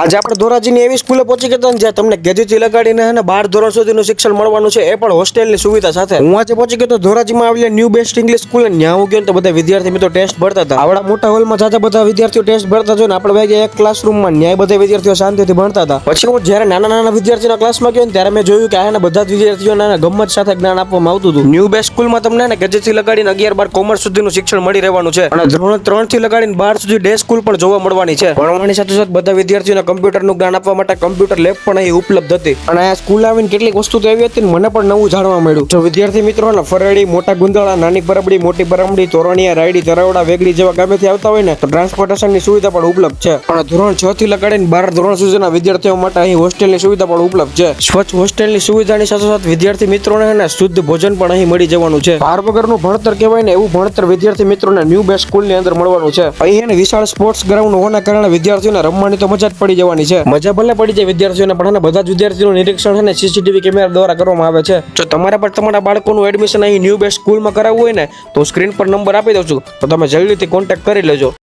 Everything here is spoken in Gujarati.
આજે આપણે ધોરાજીની એવી સ્કૂલે પહોંચી ગયા હતા જ્યાં તમને કેજી થી લગાડીને 12 ધોરણ સુધીનું શિક્ષણ મળવાનું છે, એ પણ હોસ્ટેલની સુવિધા સાથે. હું આજે પહોંચી ગયો તો ધોરાજીમાં આવેલી ન્યૂ બેસ્ટ ઇંગ્લિશ સ્કૂલ. ત્યાં હું ગયો તો બધા વિદ્યાર્થી મિત્રો ટેસ્ટ ભરતા હતા. આવડા મોટા હોલમાં જાજા બધા વિદ્યાર્થીઓ ટેસ્ટ ભરતા જોઈને આપણે વાગ્યા એક ક્લાસરૂમમાં ન્યાય બધા વિદ્યાર્થીઓ શાંતિથી ભણતા હતા. પછી હું જ્યારે નાના વિદ્યાર્થીઓના ક્લાસમાં ગયો ત્યારે મેં જોયું કે આના બધા જ વિદ્યાર્થીઓને ગમ્મત સાથે જ્ઞાન આપવામાં આવતું હતું. ન્યૂ બેસ્ટ સ્કૂલમાં તમને કેજી થી લગાડીને 11-12 કોમર્સ સુધીનું શિક્ષણ મળી રહેવાનું છે અને ધોરણ 3 થી લગાડીને 12 સુધી ડે સ્કૂલ પણ જોવા મળવાની છે. ભણવાની સાથે બધા વિદ્યાર્થીઓને કમ્પ્યુટરનું જ્ઞાન આપવા માટે કમ્પ્યુટર લેબ પણ અહીં ઉપલબ્ધ હતી. અને આ સ્કૂલ આવીને કેટલીક વસ્તુ તો એવી હતી ને મને પણ નવું જાણવા મળ્યું. જો વિદ્યાર્થી મિત્રોને ફરડી, મોટા ગુંદાળા, નાની પરબડી, મોટી પરબડી, તોરણિયા, રાયડી, તરાવડા, વેગડી જેવા ગામેથી આવતા હોય ને તો ટ્રાન્સપોર્ટેશનની સુવિધા પણ ઉપલબ્ધ છે. અને ધોરણ 6 થી લગાડીને 12 ધોરણ સુધીના વિદ્યાર્થીઓ માટે અહીં હોસ્ટેલની સુવિધા પણ ઉપલબ્ધ છે. સ્વચ્છ હોસ્ટેલની સુવિધાની સાથે વિદ્યાર્થી મિત્રોને શુદ્ધ ભોજન પણ અહીં મળી જવાનું છે. ભાર વગરનું ભણતર કહેવાય ને એવું ભણતર વિદ્યાર્થી મિત્રોને ન્યૂ બેસ્ટ સ્કૂલની અંદર મળવાનું છે. અહીં વિશાળ સ્પોર્ટ્સ ગ્રાઉન્ડ હોવાના કારણે વિદ્યાર્થીઓને રમવાની તો મજા જ પડી જવાની છે. મજા ભલે પડી જાય વિદ્યાર્થીઓને, પણ બધા જ વિદ્યાર્થીઓનું નિરીક્ષણ અને સીસીટીવી કેમેરા દ્વારા કરવામાં આવે છે. જો તમારા પર તમારા બાળકોનું એડમિશન અહીં ન્યૂ બેસ્ટ સ્કૂલમાં કરાવવું હોય ને તો સ્ક્રીન પર નંબર આપી દઉં છું, તો તમે જલ્દીથી કોન્ટેક્ટ કરી લેજો.